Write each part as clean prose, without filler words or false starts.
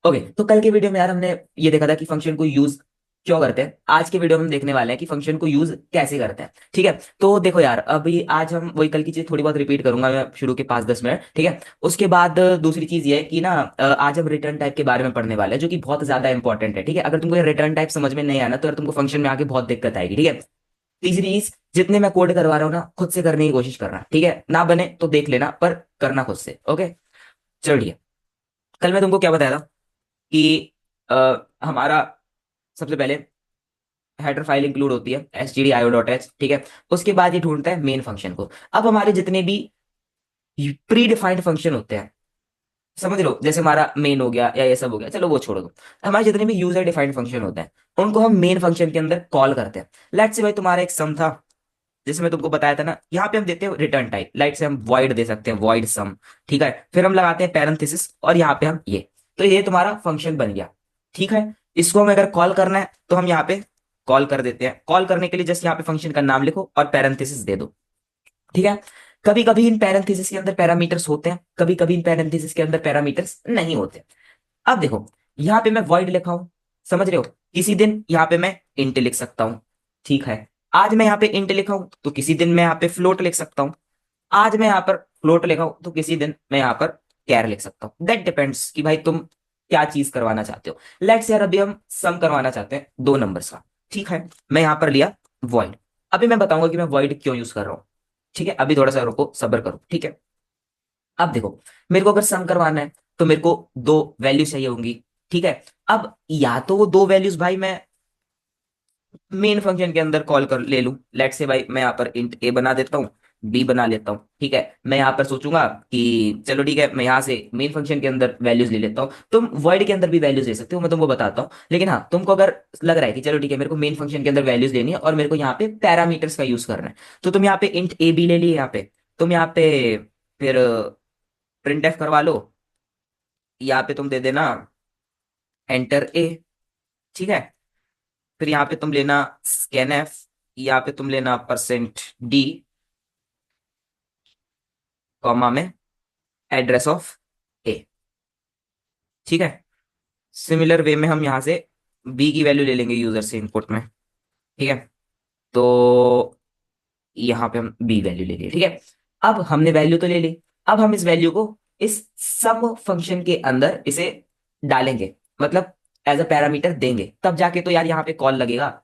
Okay, तो कल के वीडियो में यार हमने ये देखा था कि फंक्शन को यूज क्यों करते हैं। आज के वीडियो में हम देखने वाले हैं कि फंक्शन को यूज कैसे करते हैं। ठीक है, तो देखो यार, अभी आज हम वही कल की चीज थोड़ी बहुत रिपीट करूंगा मैं शुरू के 5-10 मिनट। ठीक है, उसके बाद दूसरी चीज ये है कि ना, आज हम रिटर्न टाइप के बारे में पढ़ने वाले हैं जो कि बहुत ज्यादा इंपॉर्टेंट है। ठीक है, अगर तुमको ये रिटर्न टाइप समझ में नहीं आना तो यार तुमको फंक्शन में आके बहुत दिक्कत आएगी। ठीक है, तीसरी चीज, जितने मैं कोड करवा रहा हूँ ना, खुद से करने की कोशिश करना। ठीक है, ना बने तो देख लेना, पर करना खुद से। ओके, चलो ठीक है। कल मैं तुमको क्या बताया था कि हमारा सबसे पहले हेडर फाइल इंक्लूड होती है stdio.h। ठीक है, उसके बाद ये ढूंढता है मेन फंक्शन को। अब हमारे जितने भी प्री डिफाइंड फंक्शन होते हैं, समझ लो, जैसे हमारा मेन हो गया या ये सब हो गया, चलो वो छोड़ दो। हमारे जितने भी यूजर डिफाइंड फंक्शन होते हैं उनको हम मेन फंक्शन के अंदर कॉल करते हैं। लेट्स से भाई तुम्हारा एक सम था, जैसे मैं तुमको बताया था ना, यहाँ पे हम देते हैं रिटर्न टाइप। लाइट से हम वॉइड दे सकते हैं, वॉइड सम। ठीक है, फिर हम लगाते हैं पैरेंथेसिस और यहाँ पे हम ये, तो ये तुम्हारा फंक्शन बन गया। ठीक है, इसको हमें अगर कॉल करना है तो हम यहाँ पे कॉल कर देते हैं। कॉल करने के लिए जस्ट यहाँ पे फंक्शन का नाम लिखो और पैरेंथेसिस दे दो। ठीक है, कभी कभी इन पैरेंथेसिस के अंदर पैरामीटर्स होते हैं, कभी कभी इन पैरेंथेसिस के अंदर पैरामीटर्स नहीं होते। अब देखो, यहाँ पे मैं वॉइड लिखा हूं, समझ रहे हो, किसी दिन यहाँ पे मैं इंट लिख सकता हूँ। ठीक है, आज मैं यहाँ पे इंट लिखा हूं तो किसी दिन मैं यहाँ पे फ्लोट लिख सकता हूँ। आज मैं यहाँ पर फ्लोट लिखा हूं तो किसी दिन मैं यहाँ पर कैर लिख सकता हूँ। दैट डिपेंड्स कि भाई तुम क्या चीज करवाना चाहते हो। लेट्स यार, अभी हम सम करवाना चाहते हैं दो नंबर्स का। ठीक है, मैं यहाँ पर लिया वॉइड। अभी मैं बताऊंगा कि मैं वॉइड क्यों यूज कर रहा हूँ। ठीक है, अभी थोड़ा सा रुको, सब्र करो। ठीक है, अब देखो, मेरे को अगर सम करवाना है तो मेरे को दो वैल्यू चाहिए होंगी। ठीक है, अब या तो वो दो वैल्यूज भाई मैं मेन फंक्शन के अंदर कॉल कर ले लूं। लेट से भाई मैं यहाँ पर इंट ए बना देता हूँ, बी बना लेता हूँ। ठीक है, मैं यहाँ पर सोचूंगा कि चलो ठीक है, मैं यहाँ से मेन फंक्शन के अंदर वैल्यूज ले लेता हूँ। तुम वर्ड के अंदर भी वैल्यूज ले सकते हो, मैं तुमको बताता हूँ। लेकिन हाँ, तुमको अगर लग रहा है कि चलो ठीक है, मेरे को मेन फंक्शन के अंदर वैल्यूज लेनी है और मेरे को यहाँ पे पैरामीटर्स का यूज करना है, तो तुम यहाँ पे इंट ए बी ले लिए। यहाँ पे तुम यहाँ पे फिर प्रिंट एफ करवा लो, यहाँ पे तुम दे देना एंटर ए। ठीक है, फिर यहाँ पे तुम लेना स्कैन एफ, यहाँ पे तुम लेना %d, कॉमा में एड्रेस ऑफ ए। ठीक है, सिमिलर वे में हम यहाँ से बी की वैल्यू ले लेंगे यूजर से इनपुट में। ठीक है, तो यहाँ पे हम बी वैल्यू ले लिए। ठीक है, अब हमने वैल्यू तो ले ली। अब हम इस वैल्यू को इस सम फंक्शन के अंदर इसे डालेंगे, मतलब एज अ पैरामीटर देंगे, तब जाके तो यार यहाँ पे कॉल लगेगा।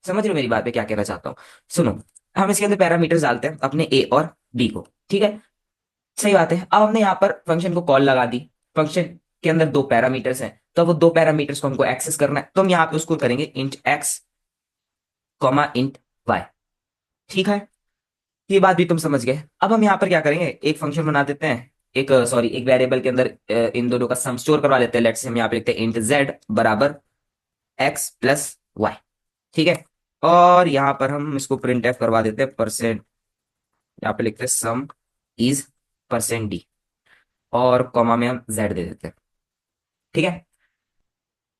समझ रहे हो मेरी बात पे क्या कहना चाहता हूँ? सुनो, हम इसके अंदर पैरामीटर्स डालते हैं अपने ए और बी को। ठीक है, सही बात है। अब हमने यहाँ पर फंक्शन को कॉल लगा दी। फंक्शन के अंदर दो पैरामीटर्स हैं, तो वो दो पैरामीटर्स को हमको एक्सेस करना है, तो हम यहाँ पे उसको करेंगे int x comma int y. ठीक है, ये बात भी तुम समझ गए। अब हम यहाँ पर क्या करेंगे, एक फंक्शन बना देते हैं, एक सॉरी एक वेरिएबल के अंदर इन दोनों का सम स्टोर करवा लेते हैं। लेट्स से हम यहाँ पे लिखते हैं इंट जेड बराबर एक्स प्लस वाई। ठीक है, और यहाँ पर हम इसको प्रिंट एफ करवा देते हैं परसेंट, यहाँ पे लिखते हैं सम इज %d, और कॉमा में हम जेड दे देते हैं। ठीक है,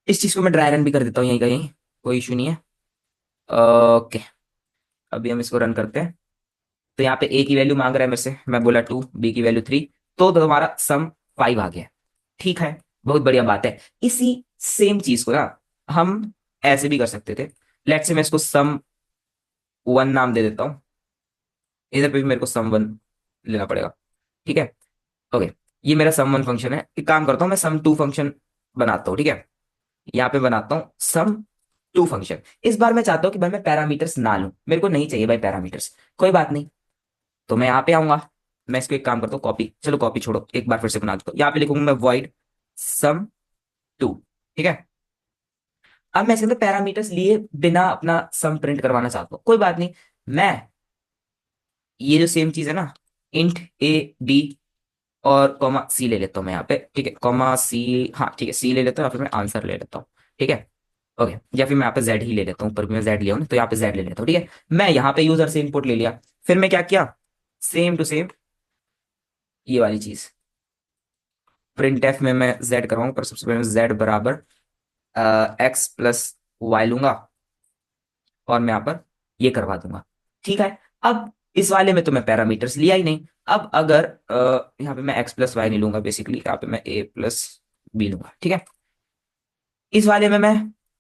इस चीज को मैं ड्राई रन भी कर देता हूँ यहीं कहीं, कोई इशू नहीं है। ओके, अभी हम इसको रन करते हैं। तो यहाँ पे ए की वैल्यू मांग रहा है मेरे से, मैं बोला 2, बी की वैल्यू 3, तो तुम्हारा सम 5 आ गया। ठीक है, बहुत बढ़िया बात है। इसी सेम चीज को ना हम ऐसे भी कर सकते थे। लेट्स से मैं इसको सम 1 नाम दे देता हूँ, इधर पे भी मेरे को सम 1 लेना पड़ेगा। ठीक है, ओके, ये मेरा सम 1 फंक्शन है। एक काम करता हूँ, मैं सम 2 फंक्शन बनाता हूँ। ठीक है, यहाँ पे बनाता हूँ सम 2 फंक्शन। इस बार मैं चाहता हूँ कि भाई मैं पैरामीटर्स ना लूं, मेरे को नहीं चाहिए भाई पैरामीटर्स। कोई बात नहीं, तो मैं यहाँ पे आऊंगा, मैं इसको एक काम करता हूँ, कॉपी, चलो कॉपी छोड़ो, एक बार फिर से बना देता हूँ। यहाँ पे लिखूंगा मैं वॉइड सम 2। ठीक है, अब मैं इसके अंदर पैरामीटर्स लिए बिना अपना सम प्रिंट करवाना चाहता हूँ। कोई बात नहीं, मैं ये जो सेम चीज है ना, इंट ए बी और कॉमा सी ले लेता हूँ मैं यहाँ पे। ठीक है, कॉमा सी, हाँ ठीक है, सी ले लेता हूँ, या फिर मैं आंसर ले लेता हूँ। ठीक है, ओके, या फिर मैं यहाँ पे जेड ही ले लेता हूँ, ऊपर भी मैं जेड लिया हूँ ना, तो यहाँ पे जेड ले लेता हूँ। ठीक है, मैं यहाँ पे यूजर से इनपुट ले लिया, फिर मैं क्या किया, सेम टू सेम ये वाली चीज प्रिंट एफ में मैं जेड करवाऊँ, पर सबसे पहले जेड बराबर एक्स प्लस वाई लूंगा, और मैं यहाँ पर ये करवा दूंगा। ठीक है, अब इस वाले में तो मैं पैरामीटर्स लिया ही नहीं। अब अगर यहाँ पे मैं एक्स प्लस वाई नहीं लूंगा, बेसिकली यहाँ पे मैं ए प्लस बी लूंगा। ठीक है, इस वाले में मैं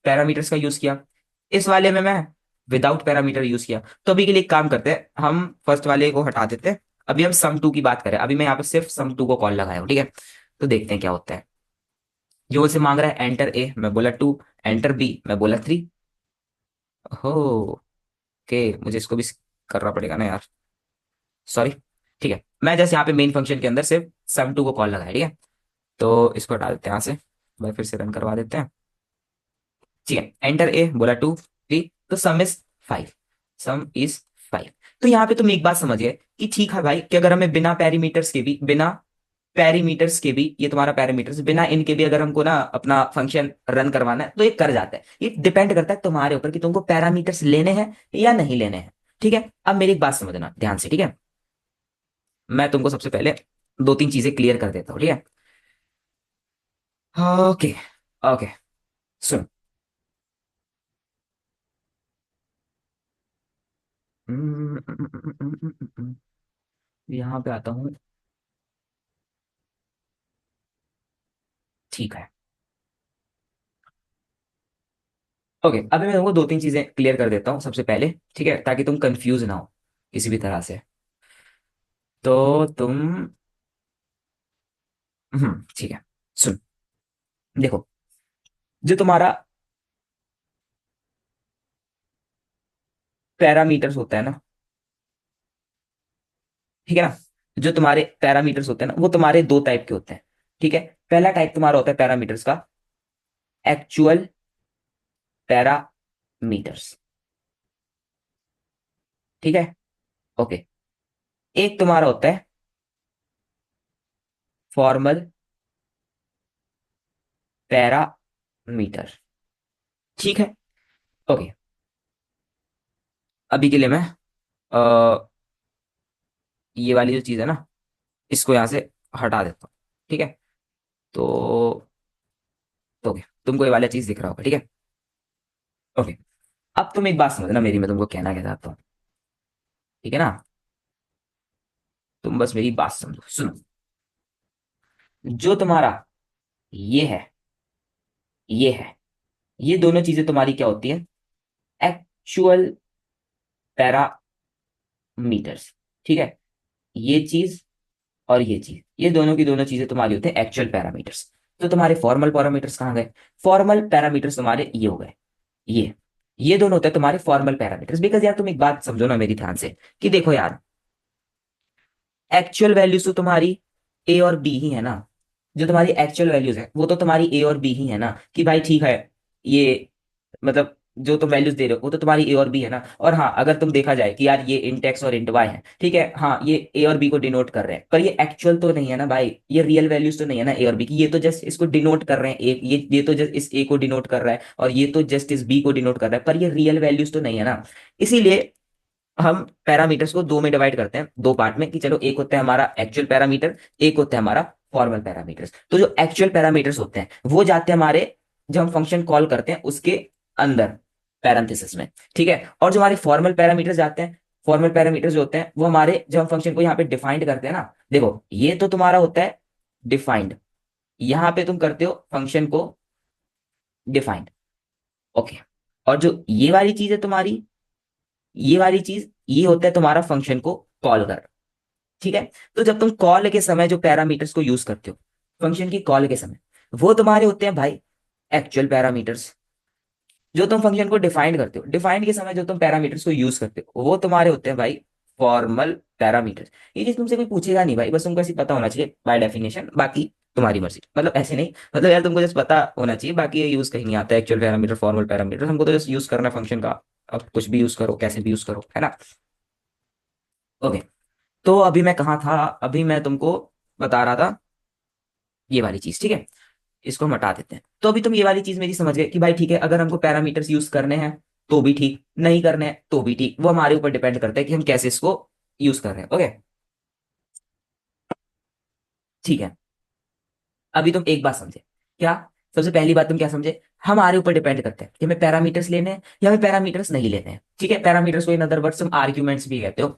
पैरामीटर्स का यूज किया, इस वाले में मैं विदाउट पैरामीटर यूज किया। तो अभी के लिए एक काम करते हैं, हम फर्स्ट वाले को हटा देते हैं। अभी हम सम टू की बात करें, अभी मैं यहाँ पे सिर्फ सम टू को कॉल लगाया हूँ, ठीक है। तो देखते हैं क्या होता है। जो मुझसे मांग रहा है एंटर ए, मैं बोला 2, एंटर बी, मैं बोला 3। हो, ओके, मुझे इसको भी करना पड़ेगा ना यार, सॉरी। ठीक है, मैं जैसे यहाँ पे मेन फंक्शन के अंदर सिर्फ सम टू को कॉल लगाया, ठीक है। तो इसको हटा देते हैं यहाँ से, मैं फिर से रन करवा देते हैं। ठीक है, एंटर ए, बोला 2 3, तो सम इज 5, सम इज 5। तो यहाँ पे तुम एक बात समझ गए कि ठीक है भाई, कि अगर हमें बिना पैरामीटर्स के भी, बिना पैरामीटर्स के भी, ये तुम्हारा पैरामीटर्स, बिना इनके भी अगर हमको ना अपना फंक्शन रन करवाना है तो ये कर जाता है। ये डिपेंड करता है तुम्हारे ऊपर कि तुमको पैरामीटर्स लेने हैं या नहीं लेने हैं। ठीक है, अब मेरी एक बात समझना ध्यान से, ठीक है। मैं तुमको सबसे पहले दो तीन चीजें क्लियर कर देता हूँ, ठीक है। ओके, ओके, सुन। यहाँ पे आता हूँ, ठीक है। ओके, अभी मैं तुमको दो तीन चीजें क्लियर कर देता हूँ सबसे पहले, ठीक है, ताकि तुम कंफ्यूज ना हो किसी भी तरह से। तो तुम, ठीक है, सुन। देखो, जो तुम्हारा पैरामीटर्स होता है ना, ठीक है ना, जो तुम्हारे पैरामीटर्स होते हैं ना, वो तुम्हारे दो टाइप के होते हैं। ठीक है, पहला टाइप तुम्हारा होता है पैरामीटर्स का एक्चुअल पैरामीटर्स, ठीक है। ओके, एक तुम्हारा होता है फॉर्मल पैरामीटर, ठीक है। ओके, अभी के लिए मैं ये वाली जो चीज है ना, इसको यहां से हटा देता हूँ, ठीक है। तो ओके, तुमको ये वाला चीज दिख रहा होगा, ठीक है। ओके, अब तुम एक बात समझना मेरी, मैं तुमको कहना क्या चाहता हूँ, ठीक है ना। तुम बस मेरी बात समझो, सुनो। जो तुम्हारा ये है, ये है, ये दोनों चीजें तुम्हारी क्या होती है, एक्चुअल पैरामीटर्स, ठीक है। ये चीज और ये चीज, ये दोनों की दोनों चीजें तुम्हारी होते हैं एक्चुअल पैरामीटर्स। तो तुम्हारे फॉर्मल पैरामीटर्स कहाँ गए? फॉर्मल पैरामीटर्स तुम्हारे ये हो गए, ये ये दोनों होते हैं तुम्हारे फॉर्मल पैरामीटर्स। बिकॉज यार तुम एक बात समझो ना मेरी ध्यान से, कि देखो यार, एक्चुअल वैल्यूज तो तुम्हारी ए और बी ही है ना। जो तुम्हारी एक्चुअल वैल्यूज है वो तो तुम्हारी ए और बी ही है ना, कि भाई ठीक है, ये मतलब जो तुम वैल्यूज दे रहे हो वो तो तुम्हारी ए और बी है ना। और हाँ, अगर तुम देखा जाए कि यार ये इंट एक्स और इंट वाई है, ठीक है, हाँ ये ए और बी को डिनोट कर रहे हैं, पर ये एक्चुअल तो नहीं है ना भाई, ये रियल वैल्यूज तो नहीं है ना ए और बी की, ये तो जस्ट इसको डिनोट कर रहे हैं, एक ये तो जस्ट इस ए को डिनोट कर रहा है और ये तो जस्ट इस बी को डिनोट कर रहा है, पर ये रियल वैल्यूज तो नहीं है ना। इसीलिए हम पैरामीटर्स को दो में डिवाइड करते हैं, दो पार्ट में, कि चलो एक होता है हमारा एक्चुअल पैरामीटर, एक होता है हमारा फॉर्मल पैरामीटर्स। तो जो एक्चुअल पैरामीटर्स होते हैं वो जाते हैं हमारे, जब हम फंक्शन कॉल करते हैं उसके अंदर, पैरेंथेसिस में, ठीक है। और जो हमारे फॉर्मल पैरामीटर्स जाते हैं, फॉर्मल पैरामीटर्स जो होते हैं वो हमारे, जब हम फंक्शन को यहाँ पे डिफाइंड करते हैं ना, देखो ये तो तुम्हारा होता है डिफाइंड, यहाँ पे तुम करते हो फंक्शन को डिफाइंड, ओके। और जो ये वाली चीज है तुम्हारी, ये वाली चीज, ये होता है तुम्हारा फंक्शन को कॉल कर, ठीक है। तो जब तुम कॉल के समय जो पैरामीटर्स को यूज करते हो, फंक्शन की कॉल के समय, वो तुम्हारे होते हैं भाई एक्चुअल पैरामीटर्स। जो तुम फंक्शन को डिफाइन करते हो, डिफाइन के समय जो तुम पैरामीटर्स को यूज करते हो, वो तुम्हारे होते हैं भाई फॉर्मल पैरामीटर्स। ये चीज तुमसे कोई पूछेगा नहीं भाई, बस तुमको ऐसे पता होना चाहिए बाय डेफिनेशन, बाकी तुम्हारी मर्जी, मतलब ऐसे नहीं, मतलब यार तुमको जस्ट पता होना चाहिए, बाकी ये यूज कहीं नहीं आता एक्चुअल पैरामीटर फॉर्मल पैरामीटर, हमको तो जस्ट यूज करना है फंक्शन का। अब कुछ भी यूज करो, कैसे भी यूज करो, है ना। ओके, तो अभी मैं कहाँ था, अभी मैं तुमको बता रहा था ये वाली चीज, ठीक है। इसको हम हटा देते हैं। तो अभी तुम ये वाली चीज मेरी समझ गए कि भाई ठीक है, अगर हमको पैरामीटर्स यूज करने हैं तो भी ठीक, नहीं करने हैं तो भी ठीक, वो हमारे ऊपर डिपेंड करता है कि हम कैसे इसको यूज कर रहे हैं। ओके, ठीक है। अभी तुम एक बात समझे क्या? सबसे पहली बात तुम क्या समझे, हमारे ऊपर डिपेंड करता है कि हमें पैरामीटर्स लेने हैं या हमें पैरामीटर्स नहीं लेने हैं, ठीक है। पैरामीटर्स को इन अदर वर्ड्स हम आर्ग्यूमेंट्स भी कहते हो,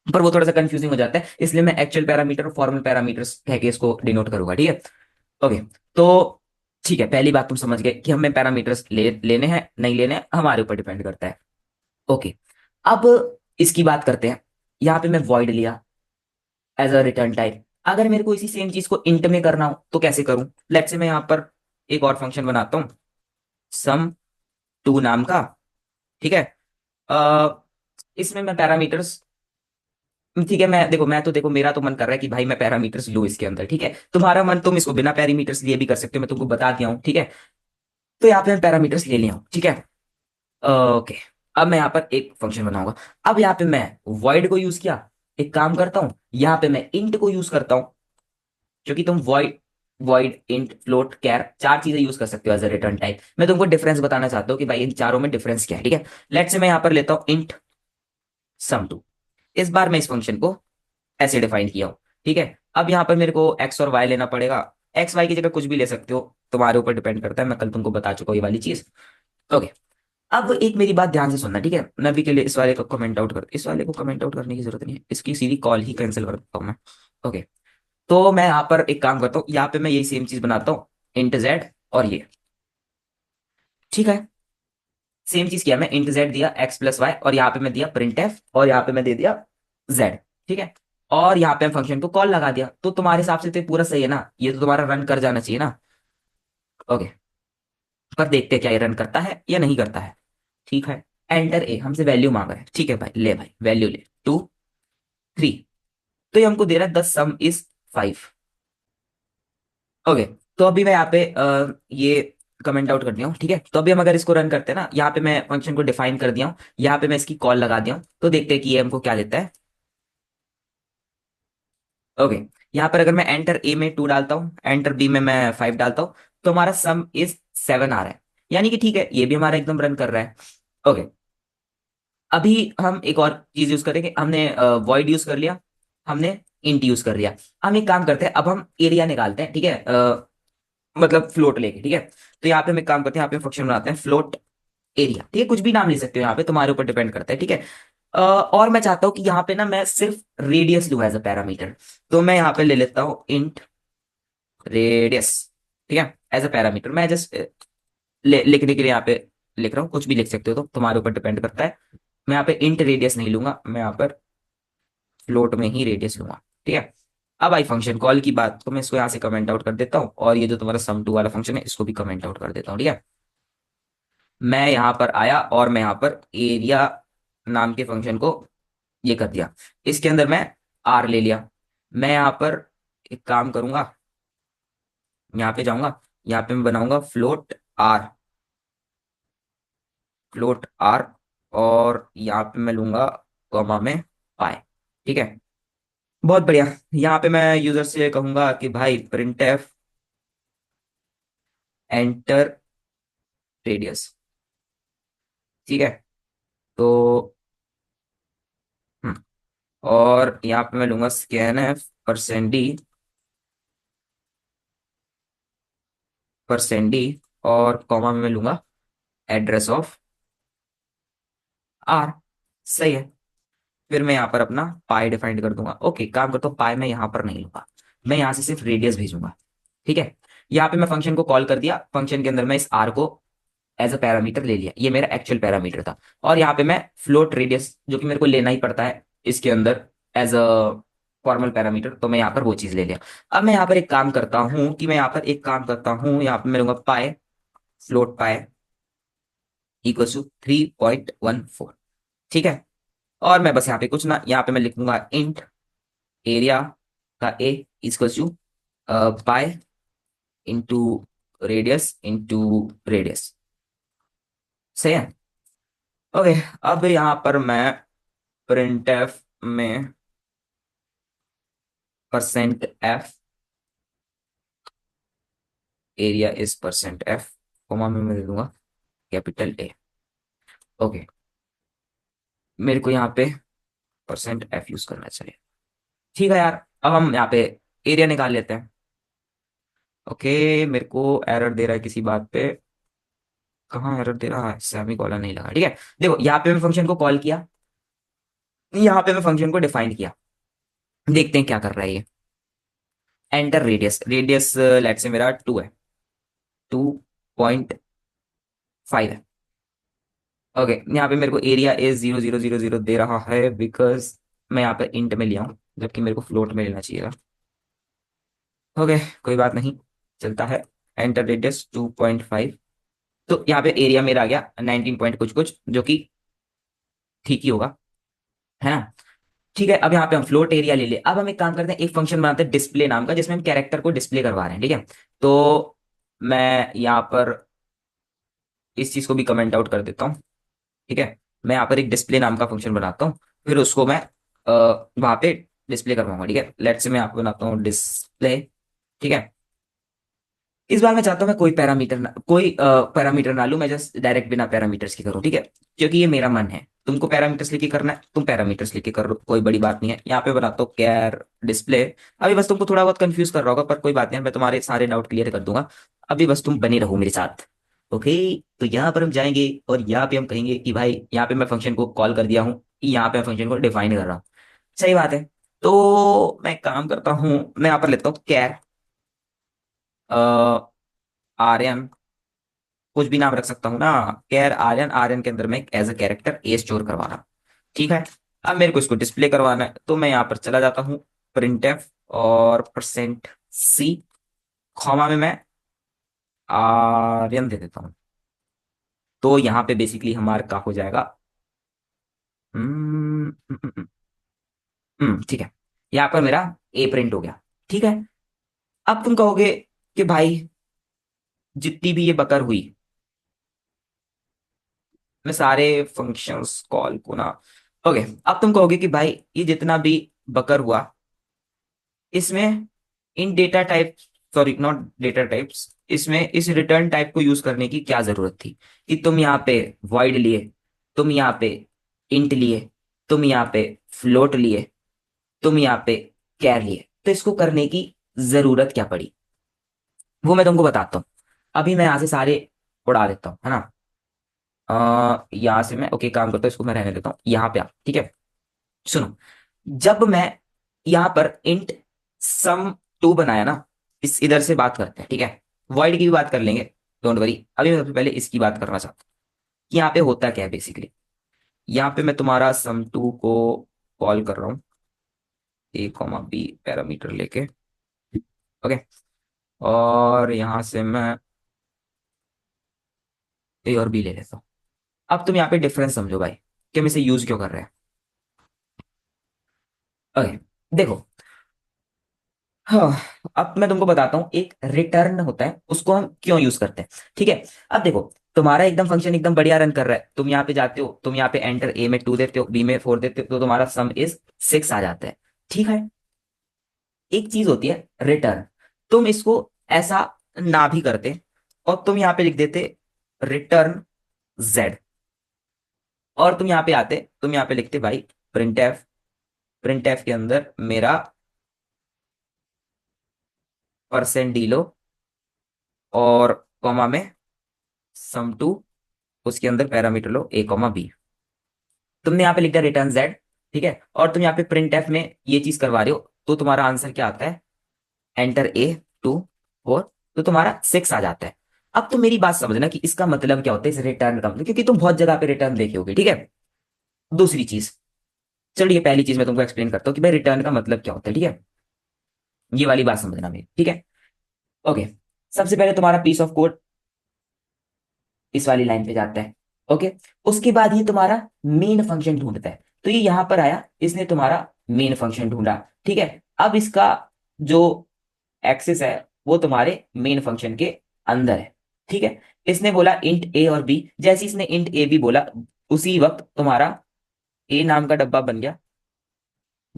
पर वो थोड़ा सा कंफ्यूजिंग हो जाता है, इसलिए मैं एक्चुअल पैरामीटर और फॉर्मल पैरामीटर्स कह के इसको डिनोट करूंगा, ठीक है। ओके, तो ठीक है, पहली बात तुम समझ गए कि हमें पैरामीटर्स लेने हैं नहीं लेने हैं, हमारे ऊपर डिपेंड करता है। ओके, अब इसकी बात करते हैं। यहाँ पे मैं वॉइड लिया एज अ रिटर्न टाइप। अगर मेरे को इसी सेम चीज को इंट में करना हो तो कैसे करूं? लेट्स से मैं यहाँ पर एक और फंक्शन बनाता हूँ, सम टू नाम का। ठीक है, इसमें मैं पैरामीटर्स, ठीक है, मैं तो देखो मेरा तो मन कर रहा है कि भाई मैं पैरामीटर्स लूँ इसके अंदर। ठीक है, तुम्हारा मन, तुम इसको बिना पैरामीटर्स लिए भी कर सकते हो, मैं तुमको बता दिया हूँ। ठीक है, तो यहाँ पे मैं पैरामीटर्स ले लिया हूँ। ठीक है, ओके। अब मैं यहाँ पर एक फंक्शन बनाऊंगा। अब यहाँ पे मैं void को यूज किया। एक काम करता हूँ, यहाँ पे मैं int को यूज करता हूँ, क्योंकि तुम void int float char चार चीजें यूज कर सकते हो एज अ रिटर्न टाइप। मैं तुमको डिफरेंस बताना चाहता हूँ कि भाई इन चारों में डिफरेंस क्या है। ठीक है, लेट से मैं यहाँ पर लेता हूँ int sum2। इस बार मैं इस फंक्शन को ऐसे डिफाइन किया हूँ। ठीक है, अब यहाँ पर मेरे को x और y लेना पड़ेगा। x y की जगह कुछ भी ले सकते हो, तुम्हारे ऊपर डिपेंड करता है, मैं कल तुमको बता चुका हूँ ये वाली चीज। ओके, अब एक मेरी बात ध्यान से सुनना। ठीक है, मैं अभी के लिए इस वाले को कमेंट आउट कर, इस वाले को कमेंट आउट करने की जरूरत नहीं है, इसकी सीधी कॉल ही कैंसिल कर देता हूँ मैं। ओके, तो मैं यहाँ पर एक काम करता हूँ, यहाँ पे मैं यही सेम चीज बनाता हूँ, इंट जेड और ये। ठीक है, सेम चीज किया, मैं इंट जेड दिया एक्स प्लस वाई, और यहाँ पे मैं दिया प्रिंट एफ, और यहाँ पे मैं दे दिया जेड। ठीक है, और यहाँ पे फंक्शन को कॉल लगा दिया। तो तुम्हारे हिसाब से तो ये पूरा सही है ना, ये तो तुम्हारा रन कर जाना चाहिए ना। ओके, पर देखते हैं क्या ये रन करता है या नहीं करता है। ठीक है, एंटर ए, हमसे वैल्यू मांग रहा है। ठीक है भाई, ले भाई वैल्यू ले, 2 3। तो ये हमको दे रहा है द सम इज 5। ओके, तो अभी मैं यहाँ पे ये कमेंट आउट कर दिया हूँ। ठीक है, तो अभी हम अगर इसको रन करते हैं ना, यहाँ पे मैं फंक्शन को डिफाइन कर दिया हूँ, यहाँ पे मैं इसकी कॉल लगा दिया हूँ, तो देखते हैं कि ये हमको क्या देता है। ओके, यहाँ पर अगर मैं एंटर ए में 2 डालता हूँ, एंटर बी में मैं 5 डालता हूँ, तो हमारा सम इज 7 आ रहा है। यानी कि ठीक है, ये भी हमारा एकदम रन कर रहा है। ओके, अभी हम एक और चीज यूज करेंगे। हमने वॉइड यूज कर लिया, हमने इंट यूज कर लिया। हम एक काम करते हैं, अब हम एरिया निकालते हैं। ठीक है, मतलब फ्लोट लेके। ठीक है, तो यहाँ पे हम एक काम करते हैं, यहाँ पे फंक्शन बनाते हैं फ्लोट एरिया। ठीक है, कुछ भी नाम ले सकते हो, यहाँ पे तुम्हारे ऊपर डिपेंड करता है। ठीक है, और मैं चाहता हूँ कि यहाँ पे ना मैं सिर्फ रेडियस लूँ एज अ पैरामीटर। तो मैं यहाँ पे ले लेता हूँ इंट रेडियस। ठीक है, एज अ पैरामीटर मैं जस्ट लिखने के लिए यहाँ पे लिख रहा हूँ, कुछ भी लिख सकते हो, तो तुम्हारे ऊपर डिपेंड करता है। मैं यहाँ पे इंट रेडियस नहीं लूंगा, मैं यहाँ पर फ्लोट में ही रेडियस लूंगा। ठीक है, अब आई फंक्शन कॉल की बात, तो मैं इसको यहाँ से कमेंट आउट कर देता हूँ, और ये जो तुम्हारा सम टू वाला फंक्शन है इसको भी कमेंट आउट कर देता हूँ। ठीक है, मैं यहाँ पर आया और मैं यहाँ पर एरिया नाम के फंक्शन को ये कर दिया। इसके अंदर मैं आर ले लिया। मैं यहाँ पर एक काम करूंगा, यहाँ पे जाऊंगा, यहाँ पे मैं बनाऊंगा फ्लोट आर, फ्लोट आर, और यहाँ पे मैं लूंगा कॉमा में पाई। ठीक है, बहुत बढ़िया। यहाँ पे मैं यूजर से कहूंगा कि भाई प्रिंट एफ एंटर रेडियस। ठीक है, तो हम्म, और यहाँ पे मैं लूंगा स्कैन एफ परसेंट डी, और कॉमा में मैं लूंगा एड्रेस ऑफ आर। सही है, फिर मैं यहाँ पर अपना पाई डिफाइन कर दूंगा। ओके, काम करता हूँ, पाई मैं यहाँ पर नहीं लूंगा, मैं यहाँ से सिर्फ रेडियस भेजूंगा। ठीक है, यहाँ पे मैं फंक्शन को कॉल कर दिया, फंक्शन के अंदर मैं इस आर को एज अ पैरामीटर ले लिया, ये मेरा एक्चुअल पैरामीटर था। और यहाँ पे मैं फ्लोट रेडियस, जो कि मेरे को लेना ही पड़ता है इसके अंदर एज अ फॉर्मल पैरामीटर, तो मैं यहाँ पर वो चीज ले लिया। अब मैं यहाँ पर एक काम करता हूँ कि मैं यहाँ पर एक काम करता हूँ, यहाँ पे मैं लूंगा पाए, फ्लोट पाए इक्वल टू 3.14। ठीक है, और मैं बस यहाँ पे कुछ ना, यहाँ पे मैं लिखूंगा इंट एरिया का A equal to pi into radius. सही है। ओके, अब यहाँ पर मैं प्रिंटफ में %f area is %f, comma में मैं दे दूंगा कैपिटल ए। ओके, मेरे को यहाँ पे %f यूज करना चाहिए। ठीक है यार, अब हम यहाँ पे एरिया निकाल लेते हैं। ओके, मेरे को एरर दे रहा है किसी बात पे, कहाँ एरर दे रहा है, सेमी कॉलन नहीं लगा। ठीक है, देखो यहाँ पे मैं फंक्शन को कॉल किया, यहाँ पे मैं फंक्शन को डिफाइन किया, देखते हैं क्या कर रहा है ये। एंटर रेडियस, रेडियस लेट से मेरा 2 है। 2.5 है। ओके, यहाँ पे मेरे को एरिया इज 0.000 दे रहा है बिकॉज मैं यहाँ पे इंट में लिया हूँ, जबकि मेरे को फ्लोट में लेना चाहिए था। ओके, कोई बात नहीं, चलता है। Enter radius 2.5। तो यहाँ पे एरिया मेरा आ गया 19 पॉइंट कुछ कुछ, जो कि ठीक ही होगा, है ना। ठीक है, अब यहाँ पे हम फ्लोट एरिया ले ले। अब हम एक काम करते हैं, एक फंक्शन बनाते हैं डिस्प्ले नाम का, जिसमें हम कैरेक्टर को डिस्प्ले करवा रहे हैं, ठीक है। तो मैं यहाँ पर इस चीज को भी कमेंट आउट कर देता हूँ, ठीक है। मैं यहाँ पर एक डिस्प्ले नाम का फंक्शन बनाता हूँ, फिर उसको मैं वहां पे डिस्प्ले करवाऊंगा, ठीक है। लेट्स से मैं आपको बनाता हूँ डिस्प्ले, ठीक है। इस बार मैं चाहता हूँ मैं कोई पैरामीटर ना लूं, मैं जस्ट डायरेक्ट बिना पैरामीटर्स के करूँ, ठीक है। क्योंकि ये मेरा मन है, तुमको पैरामीटर्स लेके करना है, तुम पैरामीटर्स लेके कर लो, कोई बड़ी बात नहीं है। यहाँ पे बनाता हूँ कैर डिस्प्ले। अभी बस तुमको थोड़ा बहुत कंफ्यूज कर रहा होगा, पर कोई बात नहीं, मैं तुम्हारे सारे डाउट क्लियर कर दूंगा। अभी बस तुम बने रहो मेरे साथ। ओके, तो यहाँ पर हम जाएंगे और यहाँ पे हम कहेंगे कि भाई यहाँ पे मैं फंक्शन को कॉल कर दिया हूँ, यहाँ पे मैं फंक्शन को डिफाइन कर रहा हूँ। सही बात है। तो मैं काम करता हूँ, मैं यहाँ पर लेता हूँ कैर आर्यन, कुछ भी नाम रख सकता हूँ ना। कैर आर्यन, आर्यन के अंदर मैं as a character A store करवा रहा हूँ, ठीक है। अब मेरे को इसको डिस्प्ले करवाना है, तो मैं यहाँ पर चला जाता हूँ प्रिंटफ और %c, कॉमा में मैं आर्यन दे देता हूँ। तो यहाँ पे बेसिकली हमारा क्या हो जाएगा, ठीक है। यहाँ पर मेरा ए प्रिंट हो गया, ठीक है। अब तुम कहोगे कि भाई जितनी भी ये बकर हुई, मैं सारे फंक्शंस कॉल को ना, ओके। अब तुम कहोगे कि भाई ये जितना भी बकर हुआ, इसमें इन data type, sorry not data types, इसमें इस रिटर्न टाइप को यूज करने की क्या जरूरत थी, कि तुम यहाँ पे वॉइड लिए, तुम यहाँ पे इंट लिए, तुम यहाँ पे फ्लोट लिए, तुम यहाँ पे कैर लिए, तो इसको करने की जरूरत क्या पड़ी, वो मैं तुमको बताता हूँ। अभी मैं यहाँ से सारे उड़ा देता हूँ, है ना। यहाँ से मैं ओके काम करता हूँ, इसको मैं रहने देता हूँ, यहाँ पे आ, ठीक है। सुनो, जब मैं यहाँ पर इंट sum 2 बनाया ना, इस इधर से बात करते हैं, ठीक है। वॉइड की भी बात कर लेंगे, डोंट वरी। अभी मैं सबसे पहले इसकी बात करना चाहता हूँ कि यहाँ पे होता क्या है बेसिकली। यहाँ पे मैं तुम्हारा sum 2 को कॉल कर रहा हूँ, a, b पैरामीटर लेके, ओके। और यहाँ से मैं ए और बी ले लेता हूँ। अब तुम यहाँ पे डिफरेंस समझो भाई, कि हम इसे यूज क्यों कर रहे हैं। ओके, देखो, हाँ, अब मैं तुमको बताता हूँ, एक रिटर्न होता है, उसको हम क्यों यूज करते हैं, ठीक है। अब देखो, तुम्हारा एकदम फंक्शन एकदम बढ़िया रन कर रहा है, तुम यहाँ पे जाते हो, तुम यहाँ पे एंटर ए में 2 देते हो, बी में 4 देते हो, तो तुम्हारा सम इज 6 आ जाता है, ठीक है। एक चीज होती है रिटर्न, तुम इसको ऐसा ना भी करते और तुम यहाँ पे लिख देते रिटर्न z, और तुम यहाँ पे आते, तुम यहाँ पे लिखते भाई प्रिंट एफ के अंदर मेरा % लो, और कॉमा में sum 2, उसके अंदर पैरामीटर लो a, b। तुमने यहाँ पे लिख दिया रिटर्न z, ठीक है। और तुम यहाँ पे प्रिंट एफ में ये चीज करवा रहे हो, तो तुम्हारा आंसर क्या आता है, एंटर a 2 4, तो तुम्हारा 6 आ जाता है। अब तुम मेरी बात समझना कि इसका मतलब क्या होता है, इस रिटर्न का मतलब, क्योंकि तुम बहुत जगह पे रिटर्न देखे होगे, ठीक है। दूसरी चीज, चलिए पहली चीज मैं तुमको एक्सप्लेन करता हूँ कि भाई रिटर्न का मतलब क्या होता है, ठीक है। ये वाली बात समझना मेरी, ठीक है। ओके, सबसे पहले तुम्हारा पीस ऑफ कोड इस वाली लाइन पे जाता है, ओके। उसके बाद ये तुम्हारा मेन फंक्शन ढूंढता है, तो ये यहां पर आया, इसने तुम्हारा मेन फंक्शन ढूंढा, ठीक है। अब इसका जो एक्सेस है वो तुम्हारे मेन फंक्शन के अंदर है, ठीक है। इसने बोला इंट ए और बी, जैसे इसने इंट ए बी बोला, उसी वक्त तुम्हारा ए नाम का डब्बा बन गया,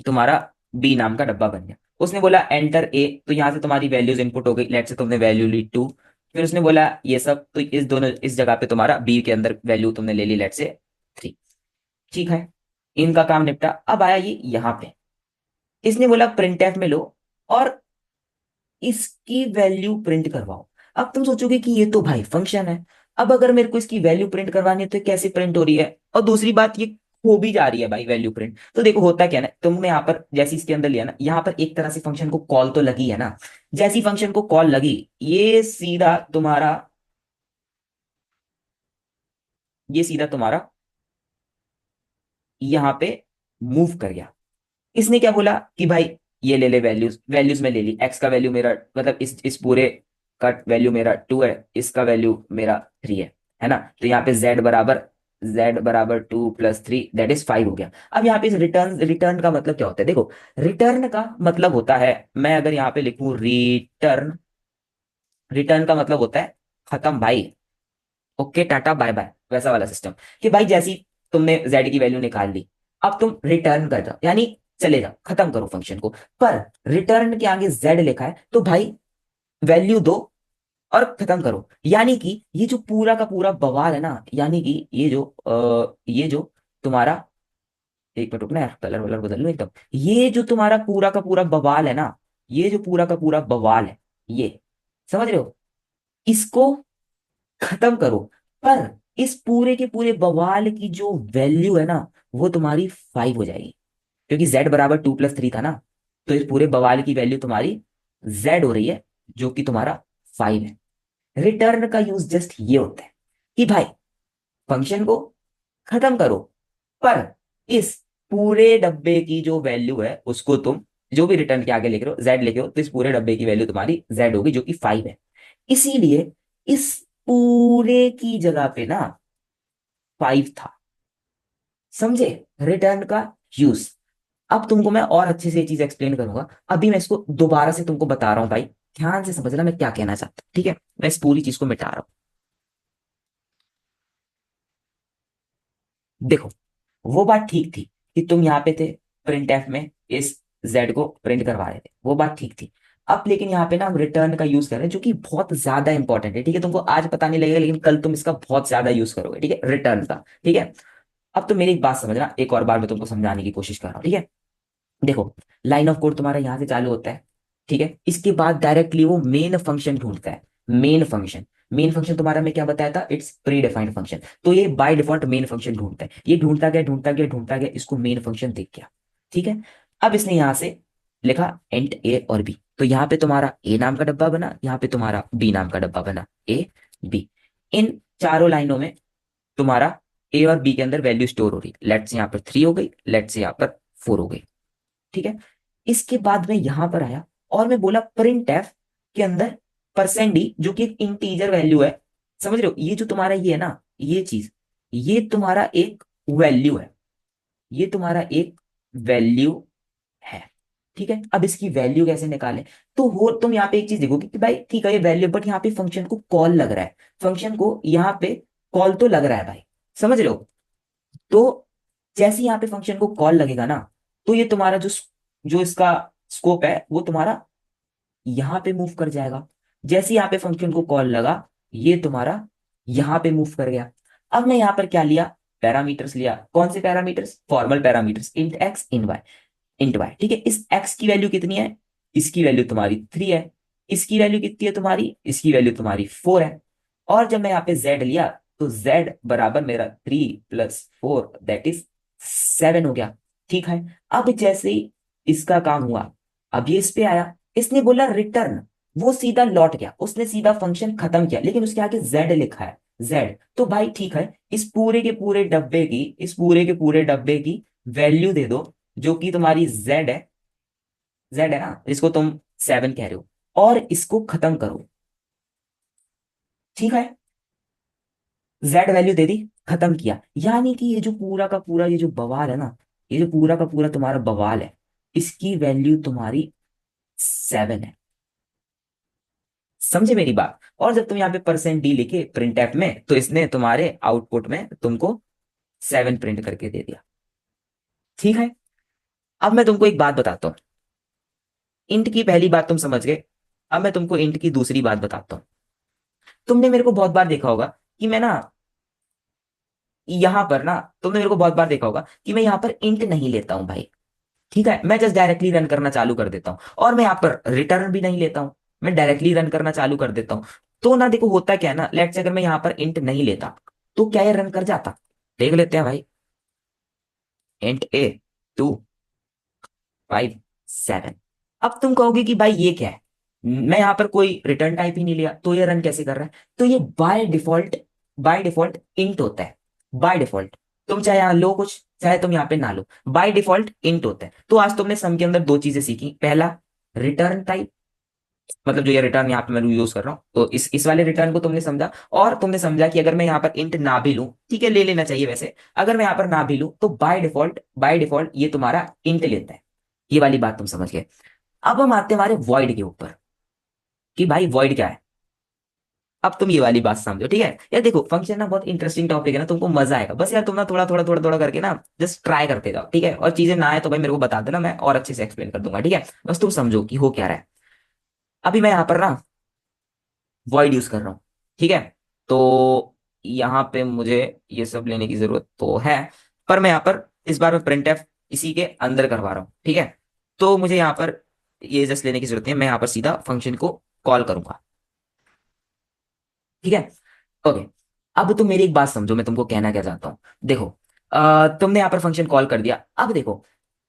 तुम्हारा बी नाम का डब्बा बन गया। उसने बोला एंटर ए, तो यहां से तुम्हारी वैल्यूज इनपुट हो गई, लेट से तुमने वैल्यू ली 2। फिर उसने बोला ये सब, तो इस दोनों इस जगह पे तुम्हारा बी के अंदर वैल्यू तुमने ले ली, लेट से 3, ठीक है। इनका काम निपटा। अब आया ये यहाँ पे, इसने बोला प्रिंट एफ में लो और इसकी वैल्यू प्रिंट करवाओ। अब तुम सोचोगे कि ये तो भाई फंक्शन है, अब अगर मेरे को इसकी वैल्यू प्रिंट करवानी है तो ये कैसे प्रिंट हो रही है, और दूसरी बात ये हो भी जा रही है भाई वैल्यू प्रिंट। तो देखो होता क्या है ना, तुमने यहाँ पर जैसे इसके अंदर लिया ना, यहाँ पर एक तरह से फंक्शन को कॉल तो लगी है ना। जैसी फंक्शन को कॉल लगी, ये सीधा तुम्हारा, ये सीधा तुम्हारा यहाँ पे मूव कर गया। इसने क्या बोला कि भाई ये ले ले वैल्यूज, वैल्यूज में ले ली, एक्स का वैल्यू मेरा मतलब इस पूरे का वैल्यू मेरा 2 है, इसका वैल्यू मेरा 3 है ना। तो यहाँ पे z बराबर 2 + 3 दैट इज 5 हो गया। अब यहाँ पे इस रिटर्न, रिटर्न का मतलब क्या होता है देखो, रिटर्न का मतलब होता है, मैं अगर यहाँ पे लिखूं रिटर्न, रिटर्न का मतलब होता है खत्म भाई, ओके टाटा बाय बाय, वैसा वाला सिस्टम। कि भाई जैसी तुमने z की वैल्यू निकाल ली, अब तुम रिटर्न कर जाओ, यानी चले जाओ, खत्म करो फंक्शन को। पर रिटर्न के आगे z लिखा है तो भाई वैल्यू दो और खत्म करो। यानी कि ये जो पूरा का पूरा बवाल है ना, यानी कि ये जो तुम्हारा, एक मिनट रुकना यार, कलर वलर बदल लो एकदम। ये जो तुम्हारा पूरा का पूरा बवाल है ना, ये जो पूरा का पूरा बवाल है, ये समझ रहे हो, इसको खत्म करो। पर इस पूरे के पूरे बवाल की जो वैल्यू है ना, वो तुम्हारी 5 हो जाएगी, क्योंकि z बराबर 2 + 3 था ना। तो इस पूरे बवाल की वैल्यू तुम्हारी z हो रही है, जो कि तुम्हारा 5 है। रिटर्न का यूज जस्ट ये होता है कि भाई फंक्शन को खत्म करो, पर इस पूरे डब्बे की जो वैल्यू है उसको तुम, जो भी रिटर्न के आगे लिख रहे हो z लिखे हो, तो इस पूरे डब्बे की वैल्यू तुम्हारी z होगी, जो कि 5 है। इसीलिए इस पूरे की जगह पे ना 5 था। समझे रिटर्न का यूज। अब तुमको मैं और अच्छे से ये चीज एक्सप्लेन करूंगा, अभी मैं इसको दोबारा से तुमको बता रहा हूँ भाई, ध्यान से समझना मैं क्या कहना चाहता हूँ, ठीक है। मैं इस पूरी चीज को मिटा रहा हूँ। देखो, वो बात ठीक थी कि तुम यहाँ पे थे, प्रिंट एफ में इस जेड को प्रिंट करवा रहे थे, वो बात ठीक थी। अब लेकिन यहाँ पे ना हम रिटर्न का यूज कर रहे हैं, जो कि बहुत ज्यादा इंपॉर्टेंट है, ठीक है। तुमको आज पता नहीं लगेगा, लेकिन कल तुम इसका बहुत ज्यादा यूज करोगे, ठीक है, रिटर्न का, ठीक है। अब तो मेरी एक बात समझना, एक और बार मैं तुमको समझाने की कोशिश कर रहा हूँ, ठीक है। देखो, लाइन ऑफ कोड तुम्हारा यहाँ से चालू होता है, ठीक है। इसके बाद डायरेक्टली वो मेन फंक्शन ढूंढता है। मेन फंक्शन, मेन फंक्शन तुम्हारा मैं क्या बताया था, इट्स प्री डिफाइंड फंक्शन। तो ये बाय डिफॉल्ट मेन फंक्शन ढूंढता है, ये ढूंढता गया ढूंढता गया ढूंढता गया, इसको मेन फंक्शन दिख गया, ठीक है। अब इसने यहाँ से लिखा एंट ए और बी, तो यहाँ पे तुम्हारा ए नाम का डब्बा बना, यहाँ पे तुम्हारा बी नाम का डब्बा बना, ए बी। इन चारों लाइनों में तुम्हारा ए और बी के अंदर वैल्यू स्टोर हो रही, लेट से यहाँ पर 3 हो गई, लेट से यहाँ पर 4 हो गई, ठीक है। इसके बाद मैं यहां पर आया और मैं बोला प्रिंट एफ के अंदर %d, जो कि एक इंटीजर वैल्यू है। समझ रहे हो, ये जो तुम्हारा ये है ना, ये चीज, ये तुम्हारा एक वैल्यू है, ये तुम्हारा एक वैल्यू है, ठीक है। अब इसकी वैल्यू कैसे निकालें, तो हो तुम यहाँ पे एक चीज देखोगे कि भाई ठीक है ये वैल्यू, बट यहाँ पे फंक्शन को कॉल लग रहा है, फंक्शन को यहाँ पे कॉल तो लग रहा है भाई, समझ रहे हो। तो जैसे यहाँ पे फंक्शन को कॉल लगेगा ना, तो ये तुम्हारा जो जो इसका स्कोप है वो तुम्हारा यहाँ पे मूव कर जाएगा। जैसे यहाँ पे फंक्शन को कॉल लगा, ये तुम्हारा यहाँ पे मूव कर गया। अब मैं यहाँ पर क्या लिया, पैरामीटर्स लिया। कौन से parameters, formal parameters, int x in y, int y, ठीक है। इस एक्स की वैल्यू कितनी है, इसकी वैल्यू तुम्हारी 3 है, इसकी वैल्यू कितनी है तुम्हारी, इसकी वैल्यू तुम्हारी 4 है। और जब मैं यहाँ पे z लिया, तो z बराबर मेरा 3 + 4 दैट इज 7 हो गया, ठीक है। अब जैसे ही इसका काम हुआ, अब ये इस पे आया, इसने बोला रिटर्न, वो सीधा लौट गया, उसने सीधा फंक्शन खत्म किया, लेकिन उसके आगे z लिखा है, z। तो भाई ठीक है, इस पूरे के पूरे डब्बे की, इस पूरे के पूरे डब्बे की वैल्यू दे दो, जो कि तुम्हारी z है, z है ना, इसको तुम 7 कह रहे हो, और इसको खत्म करो, ठीक है। z वैल्यू दे दी, खत्म किया, यानी कि ये जो पूरा का पूरा ये जो बवाल है ना, ये जो पूरा का पूरा तुम्हारा बवाल है, इसकी वैल्यू तुम्हारी 7 है। समझे मेरी बात। और जब तुम यहाँ पे %d लिखे प्रिंट एफ में, तो इसने तुम्हारे आउटपुट में तुमको 7 प्रिंट करके दे दिया, ठीक है। अब मैं तुमको एक बात बताता हूँ, इंट की पहली बात तुम समझ गए, अब मैं तुमको इंट की दूसरी बात बताता हूँ। तुमने मेरे को बहुत बार देखा होगा कि मैं ना यहाँ पर ना, तुमने मेरे को बहुत बार देखा होगा कि मैं यहाँ पर इंट नहीं लेता हूँ भाई, ठीक है। मैं जस्ट डायरेक्टली रन करना चालू कर देता हूँ, और मैं यहाँ पर रिटर्न भी नहीं लेता हूँ, मैं डायरेक्टली रन करना चालू कर देता हूँ। तो ना देखो होता क्या है ना, लेट्स से अगर मैं यहाँ पर इंट नहीं लेता, तो क्या ये रन कर जाता, देख लेते हैं भाई। इंट ए 257। अब तुम कहोगे कि भाई ये क्या है, मैं यहाँ पर कोई रिटर्न टाइप ही नहीं लिया तो ये रन कैसे कर रहा है? तो ये बाय डिफॉल्ट इंट होता है। बाय डिफॉल्ट तुम चाहे यहाँ लो कुछ, चाहे तुम यहाँ पे ना लो, बाय डिफॉल्ट इंट होता है। तो आज तुमने सम के अंदर दो चीजें सीखी। पहला, रिटर्न टाइप, मतलब जो ये रिटर्न यहाँ पे मैं यूज कर रहा हूँ, तो इस वाले रिटर्न को तुमने समझा। और तुमने समझा कि अगर मैं यहाँ पर इंट ना भी लूं, ठीक है ले लेना चाहिए वैसे, अगर मैं यहाँ पर ना भी लूं तो बाय डिफॉल्ट ये तुम्हारा इंट लेता है। ये वाली बात तुम समझ गए। अब हम आते हैं हमारे वॉइड के ऊपर, कि भाई वॉइड क्या है। अब तुम ये वाली बात समझो, ठीक है यार। देखो फंक्शन ना बहुत इंटरेस्टिंग टॉपिक है ना, तुमको मजा आएगा। बस यार तुम ना थोड़ा थोड़ा करके ना जस्ट ट्राई करते जाओ, ठीक है। और चीजें ना आए तो भाई मेरे को बता देना, मैं और अच्छे से एक्सप्लेन कर दूंगा, ठीक है। बस तुम समझो कि हो क्या रहा है। अभी मैं यहाँ पर ना वॉइड यूज कर रहा हूँ, ठीक है। तो यहाँ पे मुझे ये सब लेने की जरूरत तो है, पर मैं यहाँ पर इस बार मैं प्रिंट इसी के अंदर करवा रहा हूँ, ठीक है। तो मुझे यहाँ पर ये जस्ट लेने की जरूरत नहीं है, मैं यहाँ पर सीधा फंक्शन को कॉल करूंगा, ठीक है। ओके। अब तुम मेरी एक बात समझो, मैं तुमको कहना क्या चाहता हूँ। देखो तुमने यहाँ पर फंक्शन कॉल कर दिया। अब देखो,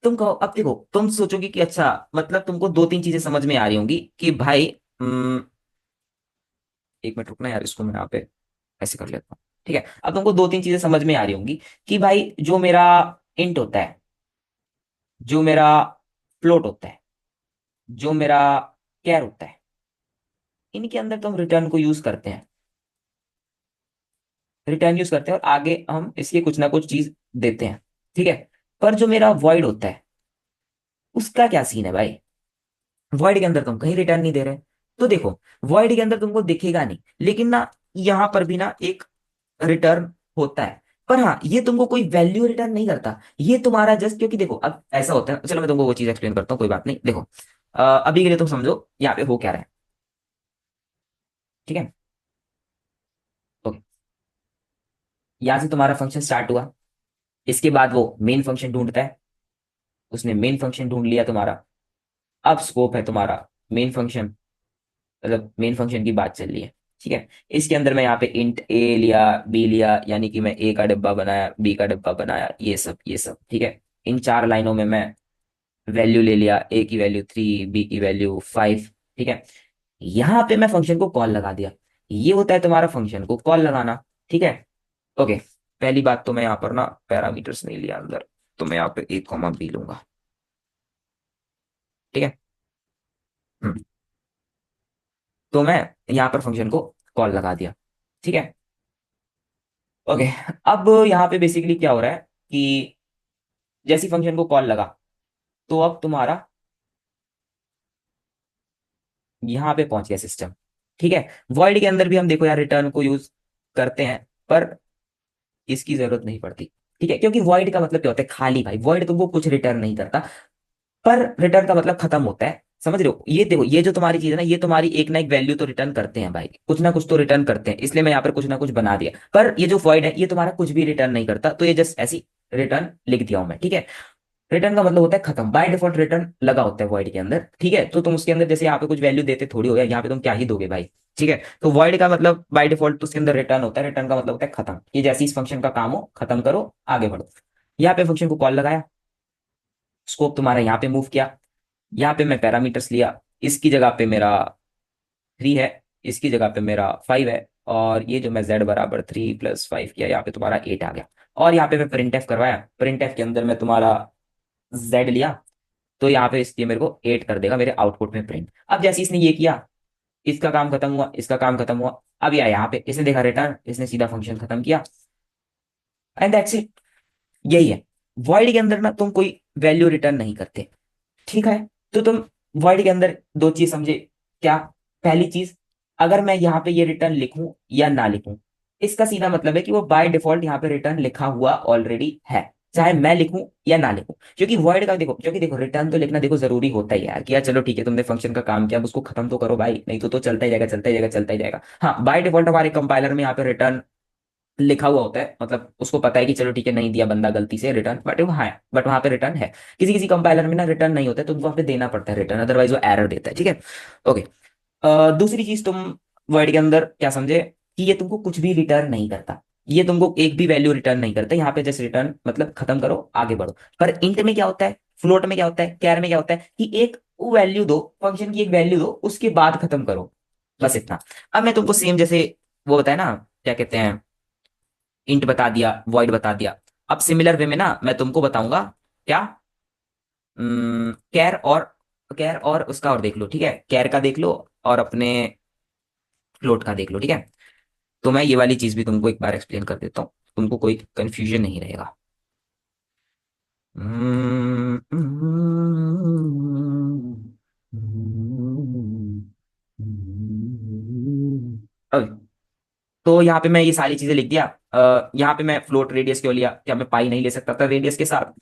तुम कहो, अब देखो तुम सोचोगे कि अच्छा, मतलब तुमको दो तीन चीजें समझ में आ रही होंगी कि भाई एक मिनट रुकना यार, इसको मैं यहाँ पे ऐसे कर लेता हूँ, ठीक है। अब तुमको दो तीन चीजें समझ में आ रही होंगी कि भाई जो मेरा इंट होता है, जो मेरा फ्लोट होता है, जो मेरा कैर होता है, इनके अंदर तो हम रिटर्न को यूज करते हैं, रिटर्न यूज करते हैं और आगे हम इसके कुछ ना कुछ चीज देते हैं, ठीक है। पर जो मेरा वॉइड होता है, उसका क्या सीन है भाई? वॉइड के अंदर तुम कहीं रिटर्न नहीं दे रहे। तो देखो, वॉइड के अंदर तुमको दिखेगा नहीं, लेकिन ना यहां पर भी ना एक रिटर्न होता है। पर हाँ, ये तुमको कोई वैल्यू रिटर्न नहीं करता, ये तुम्हारा जस्ट, क्योंकि देखो अब ऐसा होता है, चलो मैं तुमको वो चीज एक्सप्लेन करता हूँ, कोई बात नहीं। देखो अभी के लिए तुम समझो यहाँ पे हो क्या रहा है, ठीक है। ओके, यहाँ से तुम्हारा फंक्शन स्टार्ट हुआ, इसके बाद वो मेन फंक्शन ढूंढता है, उसने मेन फंक्शन ढूंढ लिया तुम्हारा। अब स्कोप है तुम्हारा मेन फंक्शन, मतलब मेन फंक्शन की बात चल रही है, ठीक है। इसके अंदर मैं यहाँ पे इंट ए लिया, बी लिया, यानी कि मैं ए का डिब्बा बनाया, बी का डिब्बा बनाया, ये सब ठीक है। इन चार लाइनों में मैं वैल्यू ले लिया, ए की वैल्यू 3, बी की वैल्यू 5, ठीक है। यहाँ पे मैं फंक्शन को कॉल लगा दिया। ये होता है तुम्हारा फंक्शन को कॉल लगाना, ठीक है। ओके, पहली बात तो मैं यहाँ पर ना पैरामीटर्स नहीं लिया अंदर, तो मैं यहाँ पे ए कॉमा बी लूंगा, ठीक है। हम्म, तो मैं यहाँ पर फंक्शन को कॉल लगा दिया, ठीक है। ओके, अब यहाँ पे बेसिकली क्या हो रहा है कि जैसी फंक्शन को कॉल लगा, तो अब तुम्हारा यहाँ पे पहुंच गया सिस्टम, ठीक है। वॉइड के अंदर भी हम देखो यार रिटर्न को यूज करते हैं, पर इसकी जरूरत नहीं पड़ती, ठीक है। क्योंकि वॉइड का मतलब क्या होता है, खाली भाई। वॉइड तुमको कुछ रिटर्न नहीं करता, पर रिटर्न का मतलब खत्म होता है, समझ रहे हो। ये देखो, ये जो तुम्हारी चीज है ना, ये तुम्हारी एक ना एक वैल्यू तो रिटर्न करते हैं भाई, कुछ ना कुछ तो रिटर्न करते हैं, इसलिए मैं यहाँ पर कुछ ना कुछ बना दिया। पर ये जो वॉइड है, ये तुम्हारा कुछ भी रिटर्न नहीं करता, तो ये जस्ट ऐसी रिटर्न लिख दिया हूं मैं, ठीक है। रिटर्न का मतलब होता है खत्म, बाय डिफॉल्ट रिटर्न लगा होता है वॉइड के अंदर, ठीक है। तो तुम उसके अंदर जैसे यहाँ पे कुछ वैल्यू देते थोड़ी हो, यहाँ पे तुम क्या ही दोगे भाई, ठीक है। तो वॉइड का मतलब बाय डिफॉल्ट तो उसके अंदर रिटर्न होता है, रिटर्न का मतलब होता है खत्म, ये जैसे इस फंक्शन का काम हो खत्म करो आगे बढ़ो। यहाँ पे फंक्शन को कॉल लगाया, स्कोप तुम्हारा यहाँ पे मूव किया, यहाँ पे मैं पैरामीटर्स लिया, इसकी जगह पे मेरा 3 है, इसकी जगह पे मेरा 5 है, और ये जो मैं z बराबर 3 + 5 किया, यहाँ पे तुम्हारा 8 आ गया। और यहाँ पे मैं प्रिंट एफ करवाया, प्रिंट एफ के अंदर मैं तुम्हारा z लिया, तो यहाँ पे इसलिए मेरे को 8 कर देगा मेरे आउटपुट में प्रिंट। अब जैसे इसने ये किया, इसका काम खत्म हुआ, इसका काम खत्म हुआ। अब यह यहाँ पे इसने देखा रिटर्न, इसने सीधा फंक्शन खत्म किया, एंड दैट्स इट। यही है, वॉइड के अंदर ना तुम कोई वैल्यू रिटर्न नहीं करते, ठीक है। तो तुम वॉइड के अंदर दो चीज समझे क्या? पहली चीज, अगर मैं यहाँ पे ये रिटर्न लिखूं या ना लिखूं, इसका सीधा मतलब है कि वो बाय डिफॉल्ट यहाँ पे रिटर्न लिखा हुआ ऑलरेडी है, चाहे मैं लिखूं या ना लिखूं। क्योंकि वॉइड का देखो, क्योंकि देखो रिटर्न तो लिखना देखो जरूरी होता ही है यार, कि यार चलो ठीक है तुमने फंक्शन का काम किया, अब उसको खत्म तो करो भाई, नहीं तो चलता ही जाएगा, चलता ही जाएगा, चलता ही जाएगा। हाँ, बाय डिफॉल्ट हमारे कंपाइलर में यहाँ पे रिटर्न लिखा हुआ होता है, मतलब उसको पता है कि चलो ठीक है नहीं दिया बंदा गलती से रिटर्न, बट वो हाँ, बट वहां पे रिटर्न है। किसी किसी कंपाइलर में ना रिटर्न नहीं होता है, तो वहां पे देना पड़ता है रिटर्न, अदरवाइज वो एरर देता है, ठीक है। ओके, दूसरी चीज तुम वर्ड के अंदर क्या समझे, कि ये तुमको कुछ भी रिटर्न नहीं करता। ये तुमको एक भी वैल्यू रिटर्न नहीं करता यहाँ पे, जैसे रिटर्न मतलब खत्म करो आगे बढ़ो। पर इंट में क्या होता है, फ्लोट में क्या होता है, कैर में क्या होता है कि एक वैल्यू दो, फंक्शन की एक वैल्यू दो, उसके बाद खत्म करो, बस इतना। अब मैं तुमको सेम जैसे वो बताया ना, क्या कहते हैं, इंट बता दिया, वॉइड बता दिया। अब सिमिलर वे में ना मैं तुमको बताऊंगा क्या, कैर और, कैर और उसका और देख लो, ठीक है, कैर का देख लो और अपने फ्लोट का देख लो, ठीक है। तो मैं ये वाली चीज भी तुमको एक बार एक्सप्लेन कर देता हूँ, तुमको कोई कंफ्यूजन नहीं रहेगा। अब तो यहाँ पे मैं ये सारी चीजें लिख दिया। यहाँ पे मैं फ्लोट रेडियस क्यों लिया, क्या मैं पाई नहीं ले सकता था रेडियस के साथ,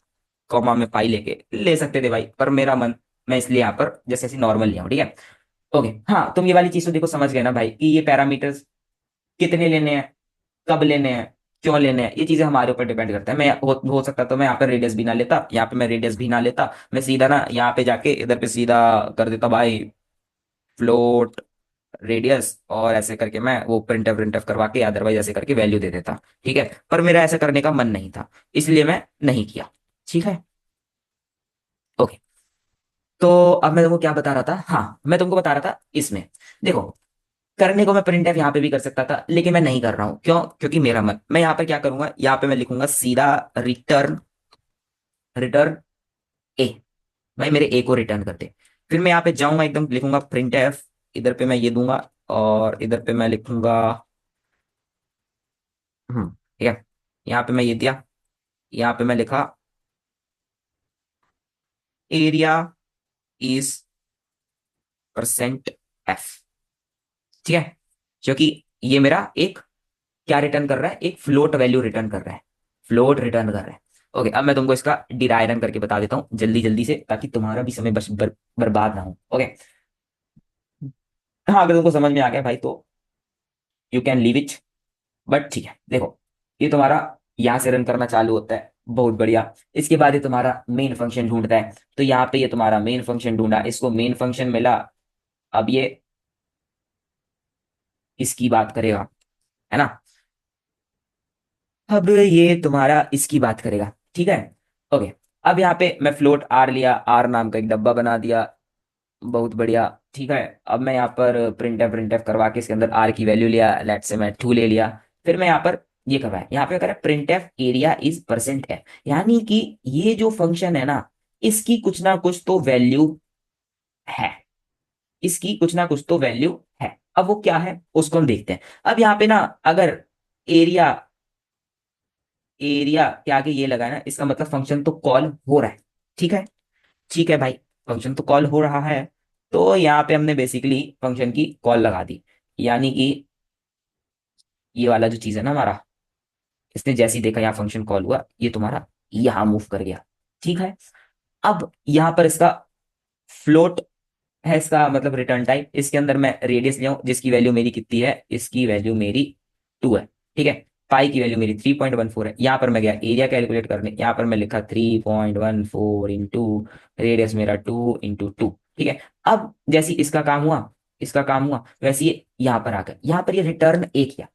कॉमा में पाई लेके ले सकते थे भाई, पर मेरा मन, मैं इसलिए यहाँ पर जैसे ऐसे नॉर्मल लिया हूँ, ठीक है। ओके, हाँ तुम ये वाली चीज तो देखो समझ गए ना भाई कि ये पैरामीटर्स कितने लेने हैं, कब लेने हैं, क्यों लेने हैं, ये चीजें हमारे ऊपर डिपेंड करता है। मैं हो सकता तो मैं यहाँ पे रेडियस भी ना लेता, यहाँ पे मैं रेडियस भी ना लेता, मैं सीधा ना यहाँ पे जाके इधर पे सीधा कर देता भाई फ्लोट रेडियस, और ऐसे करके मैं वो प्रिंटफ करवा के अदरवाइज ऐसे करके वैल्यू दे देता, ठीक है। पर मेरा ऐसा करने का मन नहीं था, इसलिए मैं नहीं किया, ठीक है। ओके, तो अब मैं तुमको क्या बता रहा था, हाँ मैं तुमको बता रहा था इसमें, देखो करने को मैं प्रिंटफ यहाँ पे भी कर सकता था, लेकिन मैं नहीं कर रहा हूँ, क्यों, क्योंकि मेरा मन, मैं यहाँ पे क्या करूंगा, यहाँ पे मैं लिखूंगा सीधा रिटर्न, रिटर्न ए, भाई मेरे ए को रिटर्न कर दे। फिर मैं यहाँ पे जाऊंगा एकदम लिखूंगा प्रिंट एफ, इधर पे मैं ये दूंगा, और इधर पे मैं लिखूंगा, ठीक है, यहाँ पे मैं ये दिया, यहाँ पे मैं लिखा एरिया इज परसेंट एफ, ठीक है, क्योंकि ये मेरा एक क्या रिटर्न कर रहा है, एक फ्लोट वैल्यू रिटर्न कर रहा है, फ्लोट रिटर्न कर रहा है। ओके, अब मैं तुमको इसका डिराइवन करके बता देता हूँ जल्दी जल्दी से, ताकि तुम्हारा भी समय बर्बाद ना हो। ओके, हाँ अगर तुमको समझ में आ गया भाई तो you can leave it, but ठीक है देखो, ये तुम्हारा यहाँ से रन करना चालू होता है, बहुत बढ़िया। इसके बाद ये तुम्हारा मेन फंक्शन ढूंढता है, तो यहाँ पे ये तुम्हारा मेन फंक्शन ढूंढा, इसको मेन फंक्शन मिला। अब ये इसकी बात करेगा, है ना, अब ये तुम्हारा इसकी बात करेगा, ठीक है। ओके, अब यहाँ पे मैं फ्लोट आर लिया, आर नाम का एक डब्बा बना दिया, बहुत बढ़िया, ठीक है। अब मैं यहाँ पर प्रिंट एफ करवा के इसके अंदर आर की वैल्यू लिया, लेट से मैं 2 ले लिया। फिर मैं यहाँ पर ये करवाया, यहाँ पे कह print F area is percent है, यानी कि ये जो फंक्शन है ना, इसकी कुछ ना कुछ तो वैल्यू है, इसकी कुछ ना कुछ तो वैल्यू है। अब वो क्या है उसको हम देखते हैं। अब यहाँ पे ना अगर एरिया, एरिया के आगे ये लगा है ना, इसका मतलब फंक्शन तो कॉल हो रहा है, ठीक है, ठीक है भाई, फंक्शन तो कॉल हो रहा है। तो यहाँ पे हमने बेसिकली फंक्शन की कॉल लगा दी, यानी कि ये वाला जो चीज है ना हमारा, इसने जैसे ही देखा यहाँ फंक्शन कॉल हुआ, ये तुम्हारा यहाँ मूव कर गया, ठीक है। अब यहाँ पर इसका फ्लोट है, इसका मतलब रिटर्न टाइप, इसके अंदर मैं रेडियस ले आऊं जिसकी वैल्यू मेरी कितनी है, इसकी वैल्यू मेरी 2 है, ठीक है। पाई की वैल्यू मेरी 3.14 है, यहाँ पर मैं गया एरिया कैलकुलेट करने, यहाँ पर मैं लिखा 3.14 इंटू रेडियस मेरा 2 इंटू 2, ठीक है। अब जैसे ही इसका काम हुआ, इसका काम हुआ, वैसे ये यहाँ पर आ गया, यहाँ पर ये रिटर्न एक किया,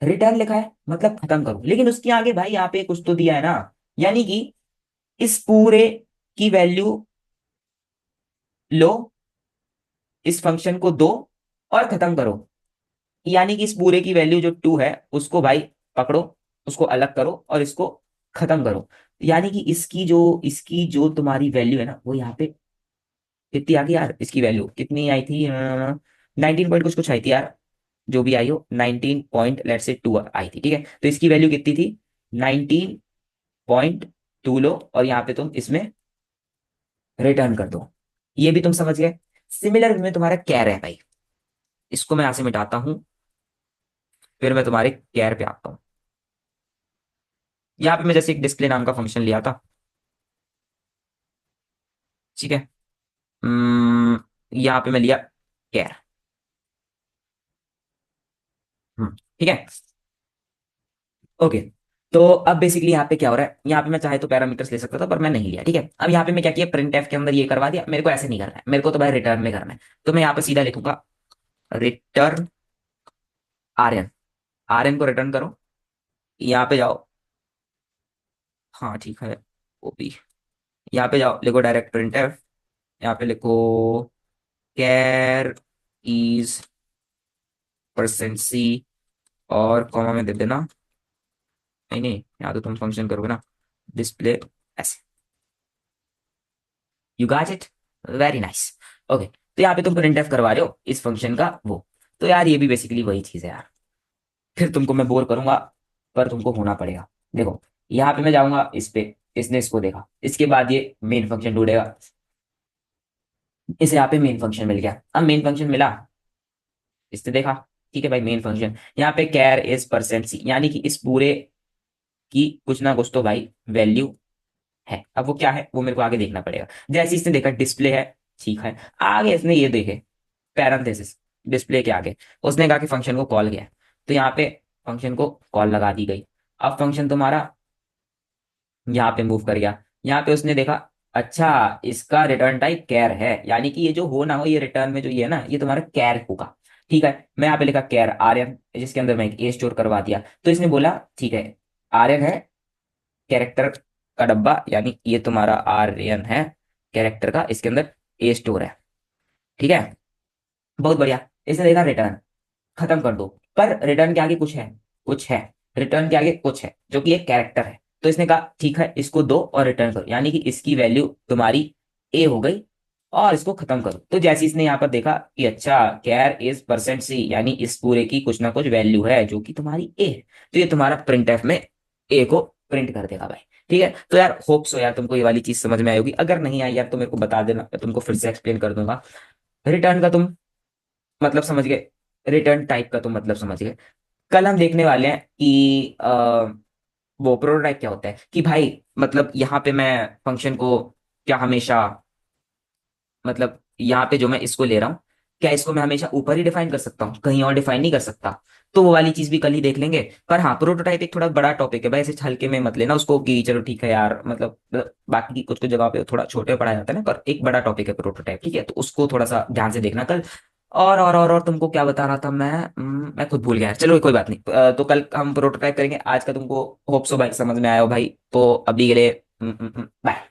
रिटर्न लिखा है मतलब खत्म करो, लेकिन उसके आगे भाई यहाँ पे कुछ तो दिया है ना, यानी कि इस पूरे की वैल्यू लो, इस फंक्शन को दो और खत्म करो, यानी कि इस पूरे की वैल्यू जो 2 है उसको भाई पकड़ो, उसको अलग करो और इसको खत्म करो, यानी कि इसकी जो तुम्हारी वैल्यू है ना, वो यहाँ पे कितनी आ गई यार, इसकी वैल्यू कितनी आई थी, 19 पॉइंट कुछ कुछ आई थी यार, जो भी आई हो 19.2 आई थी, ठीक है। तो इसकी वैल्यू कितनी थी, 19.2 लो, और यहाँ पे तुम इसमें रिटर्न कर दो, ये भी तुम समझ गए। सिमिलर में तुम्हारा कैर है भाई, इसको मैं यहां से मिटाता हूं, फिर मैं तुम्हारे कैर पे आता हूँ। यहाँ पे मैं जैसे एक डिस्प्ले नाम का फंक्शन लिया था, ठीक है, यहाँ पे मैं लिया कैर, ठीक है। ओके, तो अब बेसिकली यहाँ पे क्या हो रहा है, यहाँ पे मैं चाहे तो पैरामीटर्स ले सकता था पर मैं नहीं लिया, ठीक है। अब यहाँ पे मैं क्या किया, प्रिंट एफ के अंदर ये करवा दिया, मेरे को ऐसे नहीं करना है, मेरे को तो भाई रिटर्न में करना है। तो मैं यहाँ पे सीधा लिखूंगा return R N, R N को रिटर्न करो, यहाँ पे जाओ। हाँ ठीक है। ओपी। यहाँ पे जाओ, लिखो डायरेक्ट प्रिंट एफ। यहाँ पे लिखो कैर इज परसेंट सी, और कॉमा में दे देना। नहीं नहीं, यहाँ तो तुम फंक्शन करोगे ना, डिस्प्ले ऐसे। You got it, very nice. Okay, तो यहाँ पे तुम प्रिंट एफ करवा रहे हो इस फंक्शन का वो। तो यार ये भी बेसिकली वही चीज है यार। फिर तुमको मैं बोर करूंगा, पर तुमको होना पड़ेगा। देखो, यहाँ पे मैं जाऊंगा इस पे, इसने इसको देखा, इसके बाद ये मेन फंक्शन ढूंढेगा। इसे यहाँ पे मेन फंक्शन मिल गया। अब मेन फंक्शन मिला, इसने देखा, ठीक है भाई मेन फंक्शन। यहाँ पे कैर इज परसेंट सी, यानी कि इस पूरे की कुछ ना कुछ तो भाई वैल्यू है। अब वो क्या है वो मेरे को आगे देखना पड़ेगा। जैसे इसने देखा डिस्प्ले है, ठीक है। आगे इसने ये देखे पैरेंथेसिस, डिस्प्ले के आगे उसने कहा कि फंक्शन को कॉल किया है। तो यहाँ पे फंक्शन को कॉल लगा दी गई। अब फंक्शन तुम्हारा यहाँ पे मूव कर गया। यहाँ पे उसने देखा, अच्छा इसका रिटर्न टाइप कैर है, यानी कि ये जो हो ना हो, ये रिटर्न में जो ये है ना, ये तुम्हारा कैर होगा। ठीक है, मैं यहाँ पे लिखा कैर आर्यन, जिसके अंदर मैं एक ए स्टोर करवा दिया। तो इसने बोला ठीक है, आर्यन है कैरेक्टर का डब्बा, यानी ये तुम्हारा आर्यन है कैरेक्टर का, इसके अंदर ए स्टोर है। ठीक है, बहुत बढ़िया। इसने देखा रिटर्न, खत्म कर दो। पर रिटर्न के आगे कुछ है, कुछ है, रिटर्न के आगे कुछ है जो कि एक कैरेक्टर है। तो इसने कहा ठीक है, इसको दो और रिटर्न करो, यानी कि इसकी वैल्यू तुम्हारी ए हो गई, और इसको खत्म करो। तो जैसे इसने यहाँ पर देखा कि अच्छा कैर इज परसेंट सी, यानी इस पूरे की कुछ ना कुछ वैल्यू है जो कि तुम्हारी ए है, तो ये तुम्हारा प्रिंट एफ में ए को प्रिंट कर देगा भाई। ठीक है, तो यार होप सो यार तुमको ये वाली चीज समझ में आई होगी। अगर नहीं आई यार तो मेरे को बता देना, मैं तुमको फिर से एक्सप्लेन कर दूंगा। रिटर्न का तुम मतलब समझ गए, रिटर्न टाइप का तुम मतलब समझ गए। कल हम देखने वाले हैं कि वो प्रोटोटाइप क्या होता है, कि भाई मतलब यहाँ पे मैं फंक्शन को क्या हमेशा, मतलब यहाँ पे जो मैं इसको ले रहा हूँ, क्या इसको मैं हमेशा ऊपर ही डिफाइन कर सकता हूँ, कहीं और डिफाइन नहीं कर सकता? तो वो वाली चीज भी कल ही देख लेंगे। पर हाँ, प्रोटोटाइप एक थोड़ा बड़ा टॉपिक है भाई, ऐसे हल्के में मत लेना उसको कि चलो ठीक है यार, मतलब बाकी की कुछ कुछ जगह पे थोड़ा छोटे पढ़ाया जाता है ना, पर एक बड़ा टॉपिक है प्रोटोटाइप। ठीक है, तो उसको थोड़ा सा ध्यान से देखना कल। और तुमको क्या बता रहा था मैं, मैं खुद भूल गया यार। चलो कोई बात नहीं, तो कल हम प्रोटोटाइप करेंगे। आज का तुमको होप सो भाई समझ में आया हो भाई, तो अभी के लिए बाय।